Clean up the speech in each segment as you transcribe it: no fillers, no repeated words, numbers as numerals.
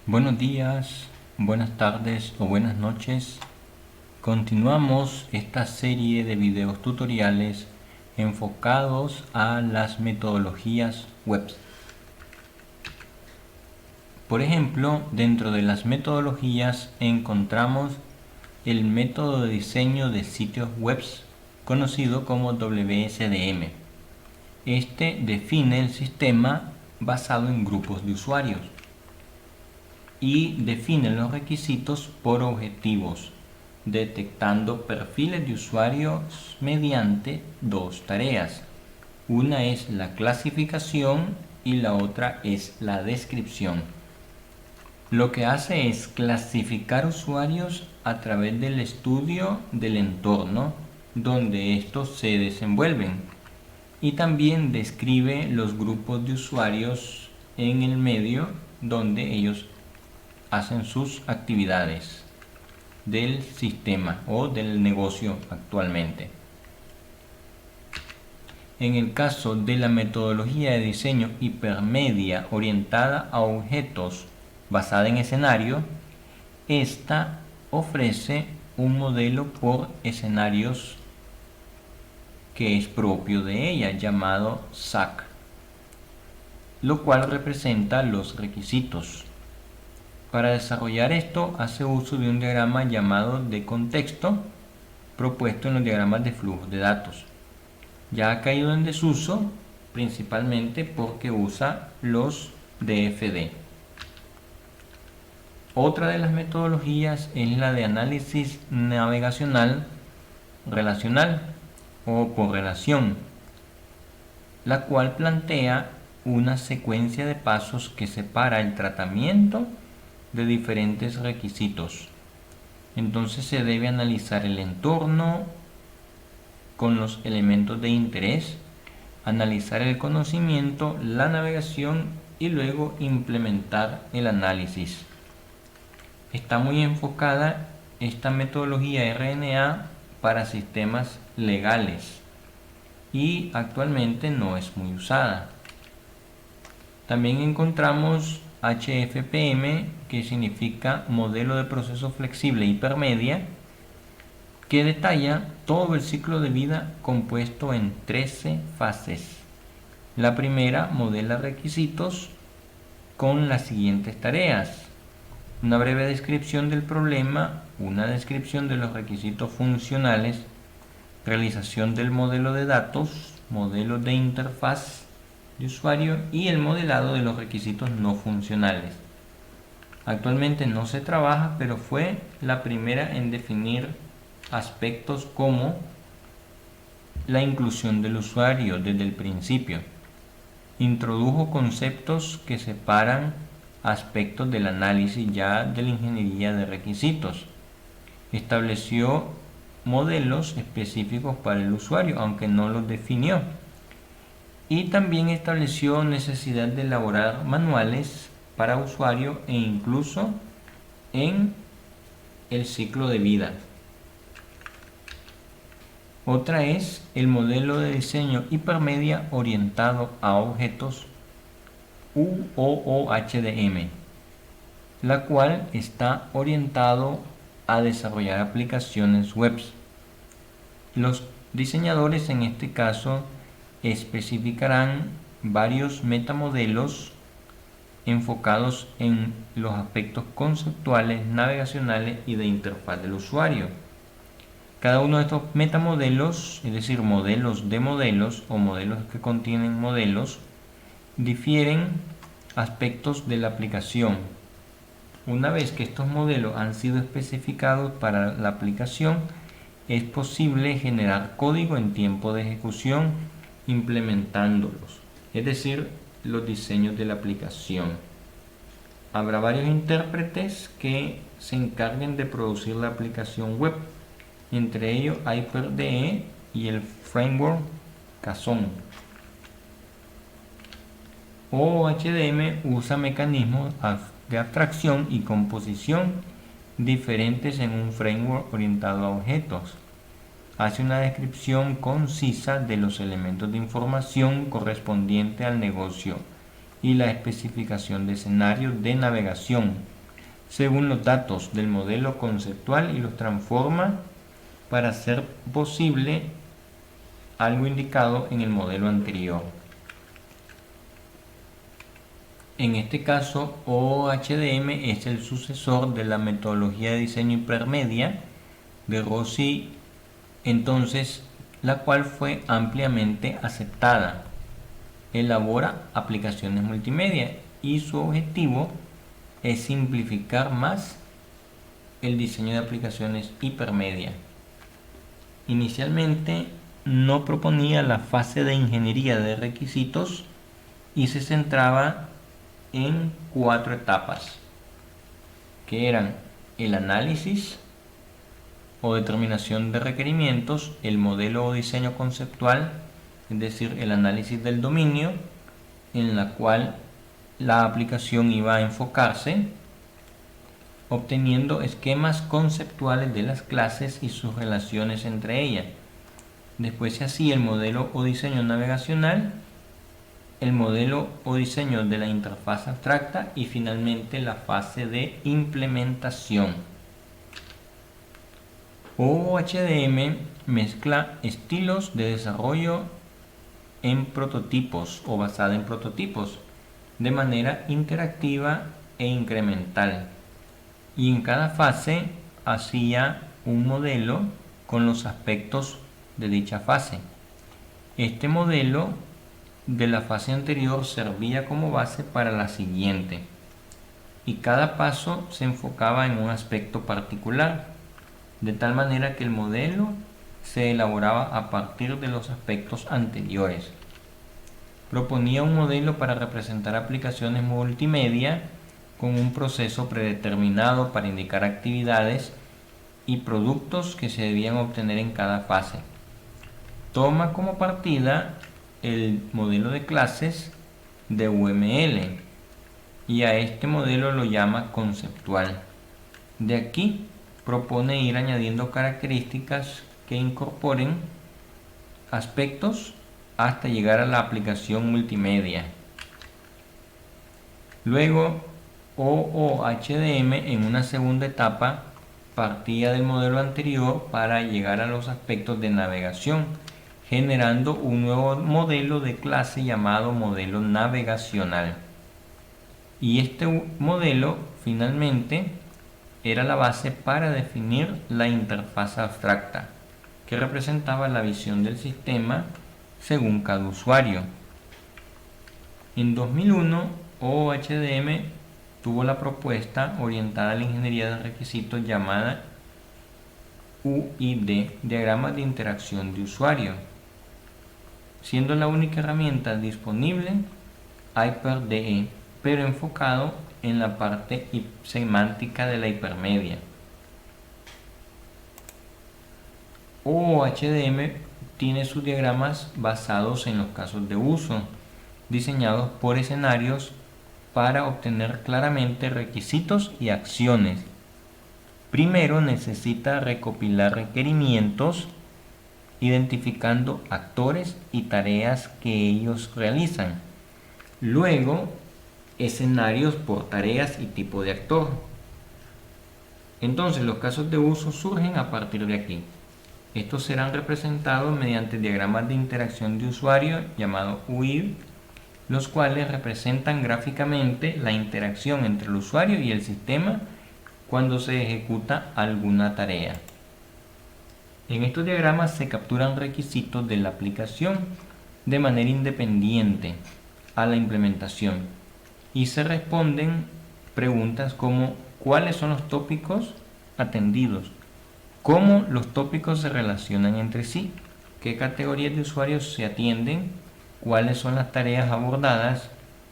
Buenos días, buenas tardes o buenas noches. Continuamos esta serie de videos tutoriales enfocados a las metodologías web. Por ejemplo, dentro de las metodologías encontramos el método de diseño de sitios web conocido como WSDM. Este define el sistema basado en grupos de usuarios y define los requisitos por objetivos, detectando perfiles de usuarios mediante dos tareas. Una es la clasificación y la otra es la descripción. Lo que hace es clasificar usuarios a través del estudio del entorno donde estos se desenvuelven y también describe los grupos de usuarios en el medio donde ellos hacen sus actividades del sistema o del negocio actualmente. En el caso de la metodología de diseño hipermedia orientada a objetos basada en escenario, esta ofrece un modelo por escenarios que es propio de ella, llamado SAC, lo cual representa los requisitos. Para desarrollar esto hace uso de un diagrama llamado de contexto propuesto en los diagramas de flujo de datos. Ya ha caído en desuso principalmente porque usa los DFD. Otra de las metodologías es la de análisis navegacional relacional o por relación, la cual plantea una secuencia de pasos que separa el tratamiento de diferentes requisitos. Entonces se debe analizar el entorno con los elementos de interés, analizar el conocimiento, la navegación y luego implementar el análisis. Está muy enfocada esta metodología RNA para sistemas legales y actualmente no es muy usada. También encontramos HFPM, que significa modelo de proceso flexible hipermedia, que detalla todo el ciclo de vida compuesto en 13 fases. La primera modela requisitos con las siguientes tareas: una breve descripción del problema, una descripción de los requisitos funcionales, realización del modelo de datos, modelo de interfaz de usuario y el modelado de los requisitos no funcionales. Actualmente no se trabaja, pero fue la primera en definir aspectos como la inclusión del usuario desde el principio. Introdujo conceptos que separan aspectos del análisis ya de la ingeniería de requisitos. Estableció modelos específicos para el usuario, aunque no los definió. Y también estableció necesidad de elaborar manuales para usuario e incluso en el ciclo de vida. Otra es el modelo de diseño hipermedia orientado a objetos UOOHDM, la cual está orientado a desarrollar aplicaciones web. Los diseñadores en este caso especificarán varios metamodelos enfocados en los aspectos conceptuales, navegacionales y de interfaz del usuario. Cada uno de estos metamodelos, es decir, modelos de modelos o modelos que contienen modelos, difieren aspectos de la aplicación. Una vez que estos modelos han sido especificados para la aplicación, es posible generar código en tiempo de ejecución implementándolos, es decir, los diseños de la aplicación. Habrá varios intérpretes que se encarguen de producir la aplicación web, entre ellos HyperDE y el framework Kazon. OHDM usa mecanismos de abstracción y composición diferentes en un framework orientado a objetos. Hace una descripción concisa de los elementos de información correspondiente al negocio y la especificación de escenarios de navegación según los datos del modelo conceptual y los transforma para hacer posible algo indicado en el modelo anterior. En este caso, OHDM es el sucesor de la metodología de diseño hipermedia de Rossi, entonces, la cual fue ampliamente aceptada. Elabora aplicaciones multimedia y su objetivo es simplificar más el diseño de aplicaciones hipermedia. Inicialmente no proponía la fase de ingeniería de requisitos y se centraba en 4 etapas, que eran el análisis o determinación de requerimientos, el modelo o diseño conceptual, es decir, el análisis del dominio, en la cual la aplicación iba a enfocarse, obteniendo esquemas conceptuales de las clases y sus relaciones entre ellas. Después se hacía el modelo o diseño navegacional, el modelo o diseño de la interfaz abstracta y finalmente la fase de implementación. OHDM mezcla estilos de desarrollo en prototipos o basada en prototipos de manera interactiva e incremental, y en cada fase hacía un modelo con los aspectos de dicha fase. Este modelo de la fase anterior servía como base para la siguiente, y cada paso se enfocaba en un aspecto particular, de tal manera que el modelo se elaboraba a partir de los aspectos anteriores. Proponía un modelo para representar aplicaciones multimedia con un proceso predeterminado para indicar actividades y productos que se debían obtener en cada fase. Toma como partida el modelo de clases de UML y a este modelo lo llama conceptual. De aquí propone ir añadiendo características que incorporen aspectos hasta llegar a la aplicación multimedia. Luego, OHDM en una segunda etapa partía del modelo anterior para llegar a los aspectos de navegación, generando un nuevo modelo de clase llamado modelo navegacional. Y este modelo finalmente era la base para definir la interfaz abstracta, que representaba la visión del sistema según cada usuario. En 2001, OHDM tuvo la propuesta orientada a la ingeniería de requisitos llamada UID, diagramas de interacción de usuario, siendo la única herramienta disponible HyperDE, pero enfocado en la parte semántica de la hipermedia. OHDM tiene sus diagramas basados en los casos de uso, diseñados por escenarios para obtener claramente requisitos y acciones. Primero necesita recopilar requerimientos, identificando actores y tareas que ellos realizan. Luego, escenarios por tareas y tipo de actor. Entonces, los casos de uso surgen a partir de aquí. Estos serán representados mediante diagramas de interacción de usuario llamado UID, los cuales representan gráficamente la interacción entre el usuario y el sistema cuando se ejecuta alguna tarea. En estos diagramas se capturan requisitos de la aplicación de manera independiente a la implementación y se responden preguntas como ¿cuáles son los tópicos atendidos? ¿Cómo los tópicos se relacionan entre sí? ¿Qué categorías de usuarios se atienden? ¿Cuáles son las tareas abordadas?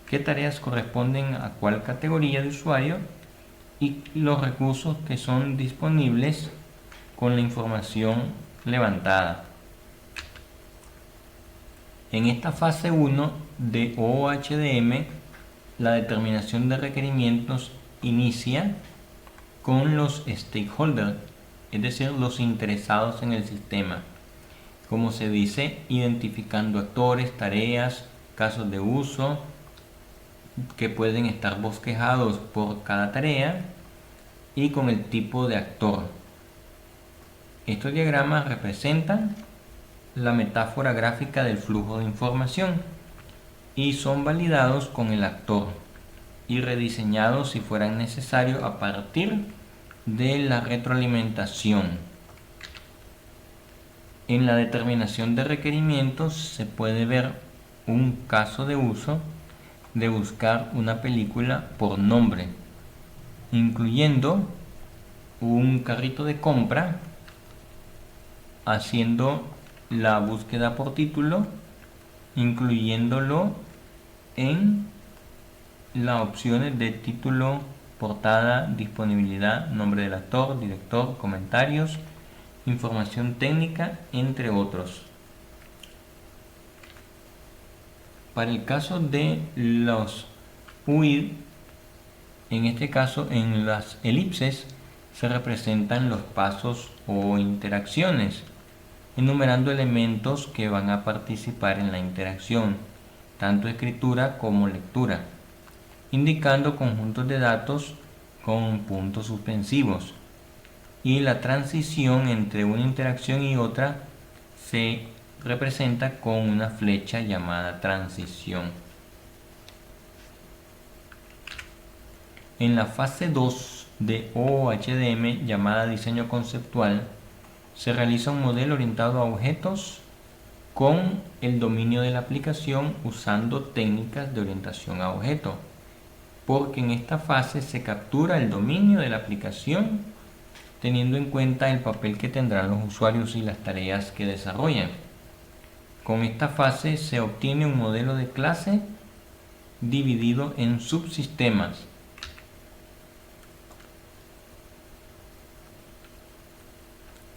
¿Qué tareas corresponden a cuál categoría de usuario? Y los recursos que son disponibles con la información levantada. En esta fase 1 de OHDM, la determinación de requerimientos inicia con los stakeholders, es decir, los interesados en el sistema. Como se dice, identificando actores, tareas, casos de uso que pueden estar bosquejados por cada tarea y con el tipo de actor. Estos diagramas representan la metáfora gráfica del flujo de información y son validados con el actor y rediseñados si fueran necesarios a partir de la retroalimentación. En la determinación de requerimientos se puede ver un caso de uso de buscar una película por nombre, incluyendo un carrito de compra, haciendo la búsqueda por título, incluyéndolo en las opciones de título, portada, disponibilidad, nombre del actor, director, comentarios, información técnica, entre otros. Para el caso de los UID, en este caso en las elipses se representan los pasos o interacciones, enumerando elementos que van a participar en la interacción, tanto escritura como lectura, indicando conjuntos de datos con puntos suspensivos, y la transición entre una interacción y otra se representa con una flecha llamada transición. En la fase 2 de OOHDM, llamada diseño conceptual, se realiza un modelo orientado a objetos con el dominio de la aplicación usando técnicas de orientación a objeto, porque en esta fase se captura el dominio de la aplicación teniendo en cuenta el papel que tendrán los usuarios y las tareas que desarrollan. Con esta fase se obtiene un modelo de clase dividido en subsistemas.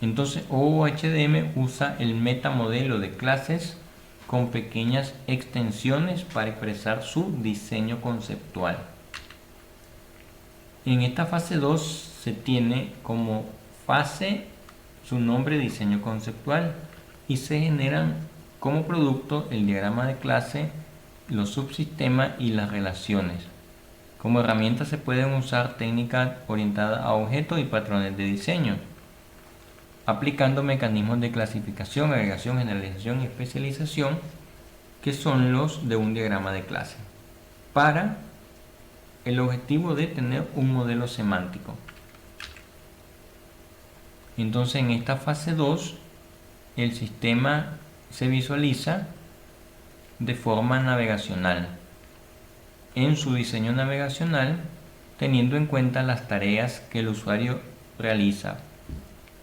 Entonces OOHDM usa el metamodelo de clases con pequeñas extensiones para expresar su diseño conceptual. En esta fase 2 se tiene como fase su nombre diseño conceptual y se generan como producto el diagrama de clase, los subsistemas y las relaciones. Como herramienta se pueden usar técnicas orientadas a objetos y patrones de diseño, aplicando mecanismos de clasificación, agregación, generalización y especialización, que son los de un diagrama de clase, para el objetivo de tener un modelo semántico. Entonces en esta fase 2 el sistema se visualiza de forma navegacional. En su diseño navegacional, teniendo en cuenta las tareas que el usuario realiza.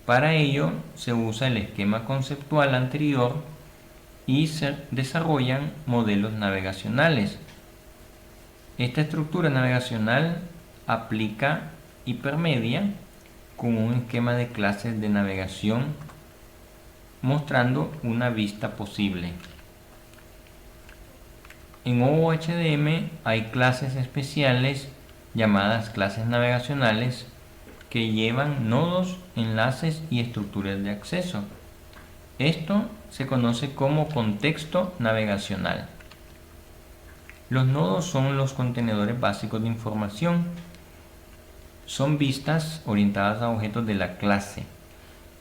Para ello se usa el esquema conceptual anterior y se desarrollan modelos navegacionales. Esta estructura navegacional aplica hipermedia con un esquema de clases de navegación mostrando una vista posible. En OOHDM hay clases especiales llamadas clases navegacionales que llevan nodos, enlaces y estructuras de acceso. Esto se conoce como contexto navegacional. Los nodos son los contenedores básicos de información. Son vistas orientadas a objetos de la clase,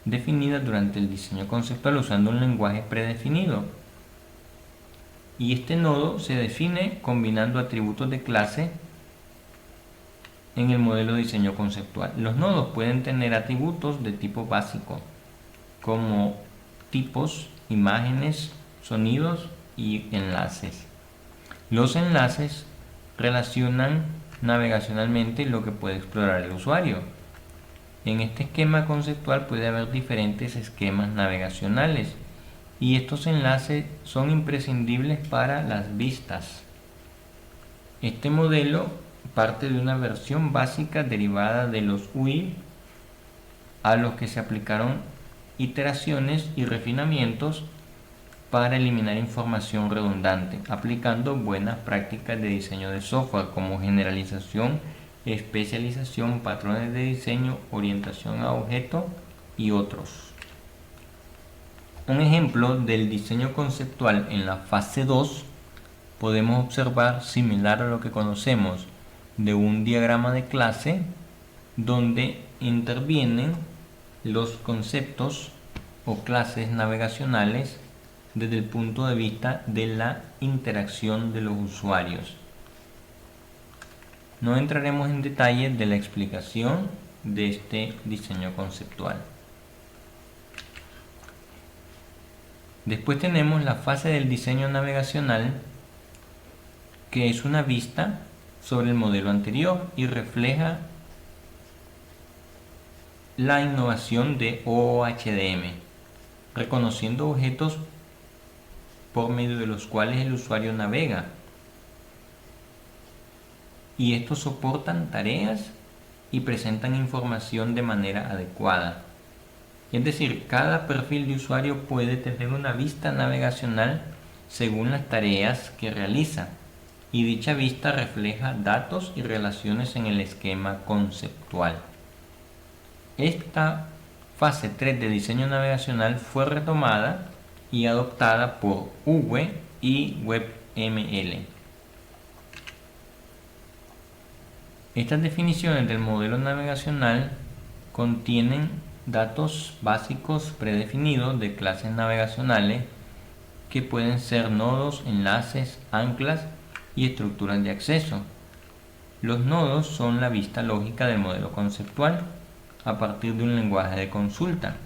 definidas durante el diseño conceptual usando un lenguaje predefinido. Y este nodo se define combinando atributos de clase en el modelo de diseño conceptual. Los nodos pueden tener atributos de tipo básico, como tipos, imágenes, sonidos y enlaces. Los enlaces relacionan navegacionalmente lo que puede explorar el usuario. En este esquema conceptual puede haber diferentes esquemas navegacionales y estos enlaces son imprescindibles para las vistas. Este modelo parte de una versión básica derivada de los UI, a los que se aplicaron iteraciones y refinamientos para eliminar información redundante, aplicando buenas prácticas de diseño de software como generalización, especialización, patrones de diseño, orientación a objeto y otros. Un ejemplo del diseño conceptual en la fase 2 podemos observar, similar a lo que conocemos de un diagrama de clase, donde intervienen los conceptos o clases navegacionales desde el punto de vista de la interacción de los usuarios. No entraremos en detalles de la explicación de este diseño conceptual. Después tenemos la fase del diseño navegacional, que es una vista sobre el modelo anterior y refleja la innovación de OOHDM, reconociendo objetos por medio de los cuales el usuario navega, y estos soportan tareas y presentan información de manera adecuada. Es decir, cada perfil de usuario puede tener una vista navegacional según las tareas que realiza, y dicha vista refleja datos y relaciones en el esquema conceptual. Esta fase 3 de diseño navegacional fue retomada y adoptada por UWE y WebML. Estas definiciones del modelo navegacional contienen datos básicos predefinidos de clases navegacionales que pueden ser nodos, enlaces, anclas y estructuras de acceso. Los nodos son la vista lógica del modelo conceptual a partir de un lenguaje de consulta,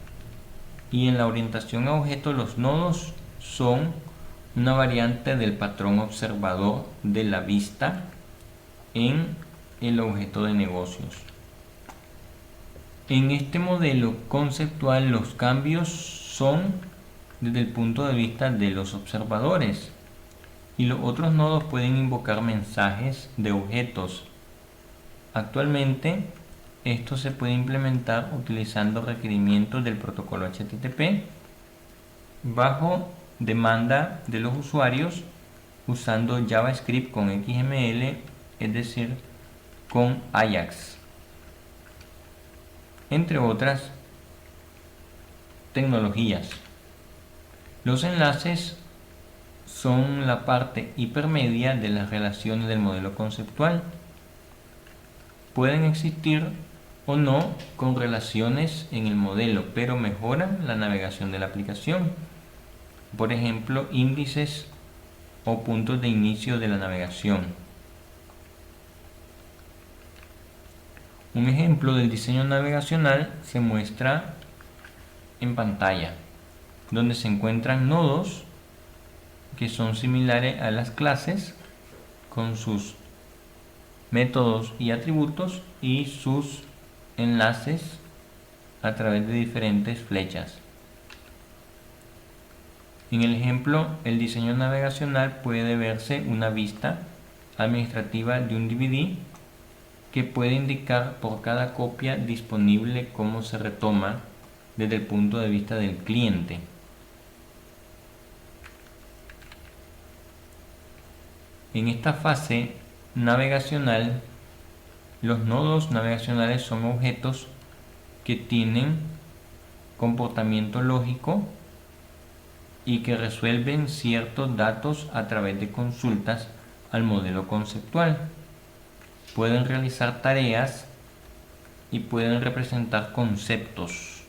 y en la orientación a objetos los nodos son una variante del patrón observador de la vista en el objeto de negocios. En este modelo conceptual los cambios son desde el punto de vista de los observadores, y los otros nodos pueden invocar mensajes de objetos. Actualmente esto se puede implementar utilizando requerimientos del protocolo HTTP bajo demanda de los usuarios, usando JavaScript con XML, es decir, con Ajax, entre otras tecnologías. Los enlaces son la parte hipermedia de las relaciones del modelo conceptual. Pueden existir o no con relaciones en el modelo, pero mejoran la navegación de la aplicación. Por ejemplo, índices o puntos de inicio de la navegación. Un ejemplo del diseño navegacional se muestra en pantalla, donde se encuentran nodos que son similares a las clases con sus métodos y atributos y sus enlaces a través de diferentes flechas. En el ejemplo, el diseño navegacional puede verse una vista administrativa de un DVD que puede indicar por cada copia disponible cómo se retoma desde el punto de vista del cliente. En esta fase navegacional, los nodos navegacionales son objetos que tienen comportamiento lógico y que resuelven ciertos datos a través de consultas al modelo conceptual. Pueden realizar tareas y pueden representar conceptos,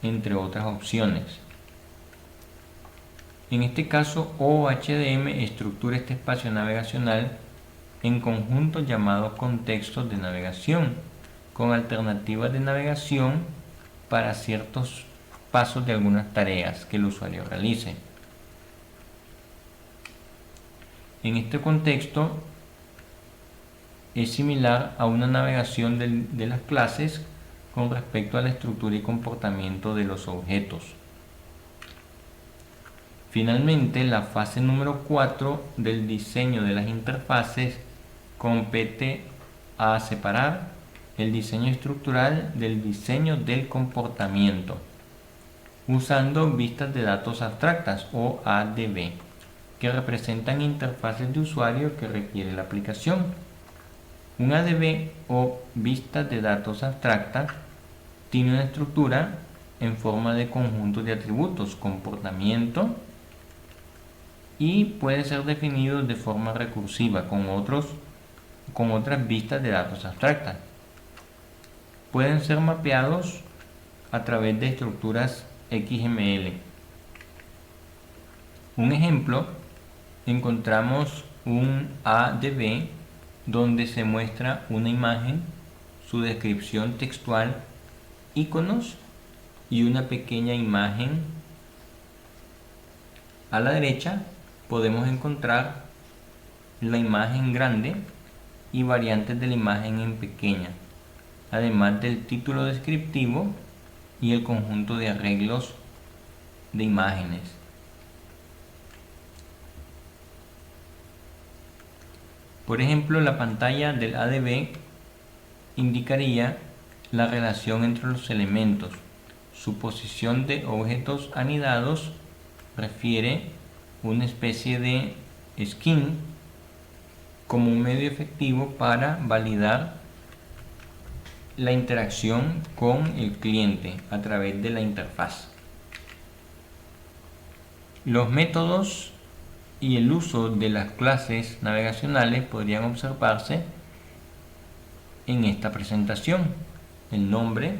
entre otras opciones. En este caso, OOHDM estructura este espacio navegacional en conjuntos llamados contextos de navegación, con alternativas de navegación para ciertos pasos de algunas tareas que el usuario realice. En este contexto es similar a una navegación de las clases con respecto a la estructura y comportamiento de los objetos. Finalmente, la fase número 4 del diseño de las interfaces compete a separar el diseño estructural del diseño del comportamiento, usando vistas de datos abstractas o ADB, que representan interfaces de usuario que requiere la aplicación. Un ADB o vista de datos abstracta tiene una estructura en forma de conjunto de atributos, comportamiento, y puede ser definido de forma recursiva con otras vistas de datos abstractas. pueden ser mapeados a través de estructuras XML. Un ejemplo, encontramos un ADB donde se muestra una imagen, su descripción textual, iconos y una pequeña imagen. A la derecha podemos encontrar la imagen grande y variantes de la imagen en pequeña, además del título descriptivo y el conjunto de arreglos de imágenes. Por ejemplo, la pantalla del ADB indicaría la relación entre los elementos. Su posición de objetos anidados refiere una especie de skin como un medio efectivo para validar la interacción con el cliente a través de la interfaz. Los métodos y el uso de las clases navegacionales podrían observarse en esta presentación. El nombre,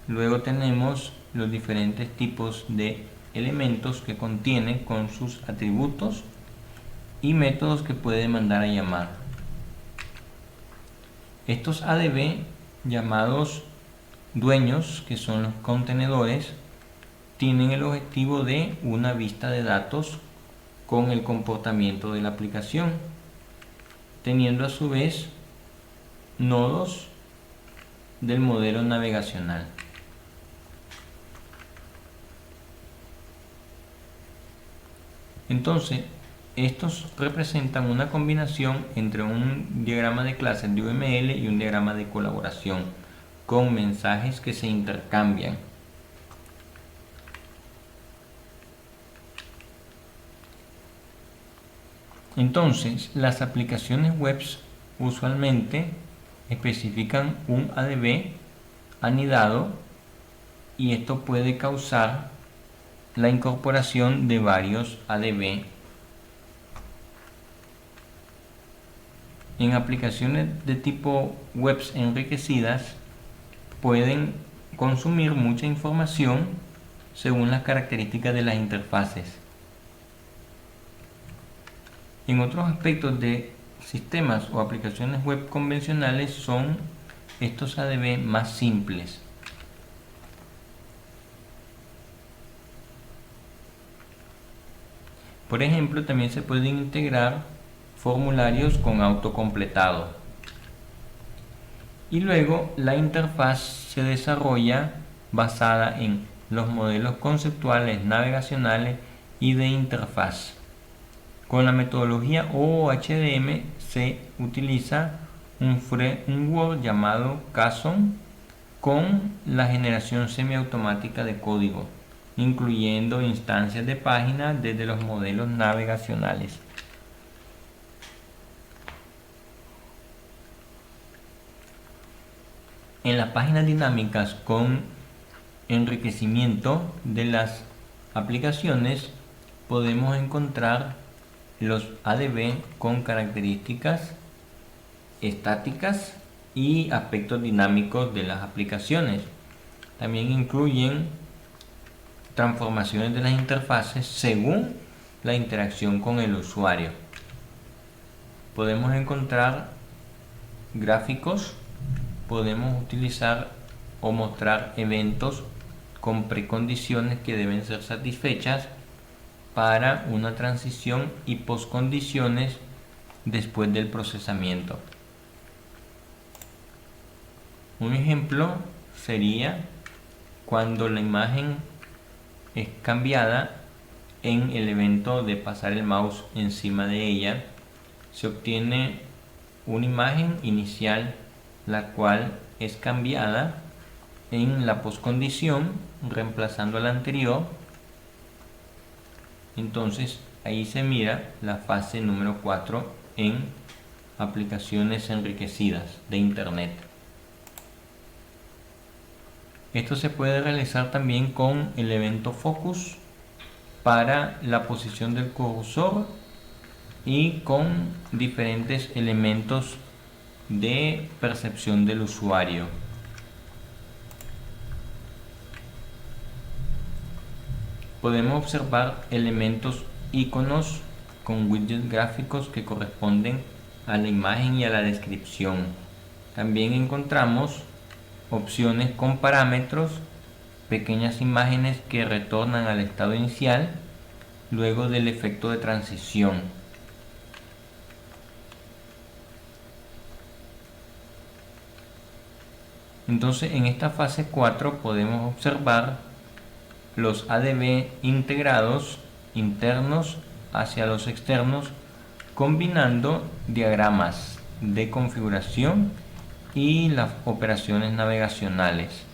luego tenemos los diferentes tipos de elementos que contiene con sus atributos y métodos que puede mandar a llamar. Estos ADB llamados dueños, que son los contenedores, tienen el objetivo de una vista de datos con el comportamiento de la aplicación, teniendo a su vez nodos del modelo navegacional. Entonces, estos representan una combinación entre un diagrama de clases de UML y un diagrama de colaboración con mensajes que se intercambian. Entonces, las aplicaciones web usualmente especifican un ADB anidado y esto puede causar la incorporación de varios ADB. En aplicaciones de tipo webs enriquecidas pueden consumir mucha información según las características de las interfaces. En otros aspectos de sistemas o aplicaciones web convencionales son estos ADB más simples. Por ejemplo, también se pueden integrar formularios con autocompletado. Y luego la interfaz se desarrolla basada en los modelos conceptuales, navegacionales y de interfaz. Con la metodología OOHDM se utiliza un framework llamado JSON con la generación semiautomática de código, incluyendo instancias de páginas desde los modelos navegacionales. En las páginas dinámicas con enriquecimiento de las aplicaciones podemos encontrar los ADB con características estáticas y aspectos dinámicos de las aplicaciones. También incluyen transformaciones de las interfaces según la interacción con el usuario. Podemos encontrar gráficos, podemos utilizar o mostrar eventos con precondiciones que deben ser satisfechas para una transición y postcondiciones después del procesamiento. Un ejemplo sería cuando la imagen es cambiada en el evento de pasar el mouse encima de ella, se obtiene una imagen inicial la cual es cambiada en la postcondición reemplazando a la anterior. Entonces ahí se mira la fase número 4 en aplicaciones enriquecidas de internet. Esto se puede realizar también con el evento focus para la posición del cursor y con diferentes elementos de percepción del usuario. podemos observar elementos iconos con widgets gráficos que corresponden a la imagen y a la descripción. También encontramos opciones con parámetros, pequeñas imágenes que retornan al estado inicial luego del efecto de transición. Entonces, en esta fase 4 podemos observar los ADB integrados internos hacia los externos, combinando diagramas de configuración y las operaciones navegacionales.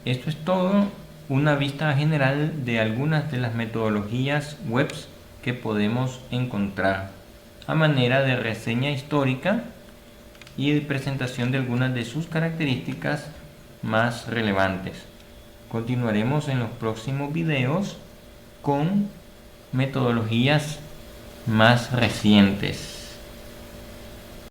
Esto es todo, una vista general de algunas de las metodologías webs que podemos encontrar, a manera de reseña histórica y de presentación de algunas de sus características más relevantes. Continuaremos en los próximos videos con metodologías más recientes.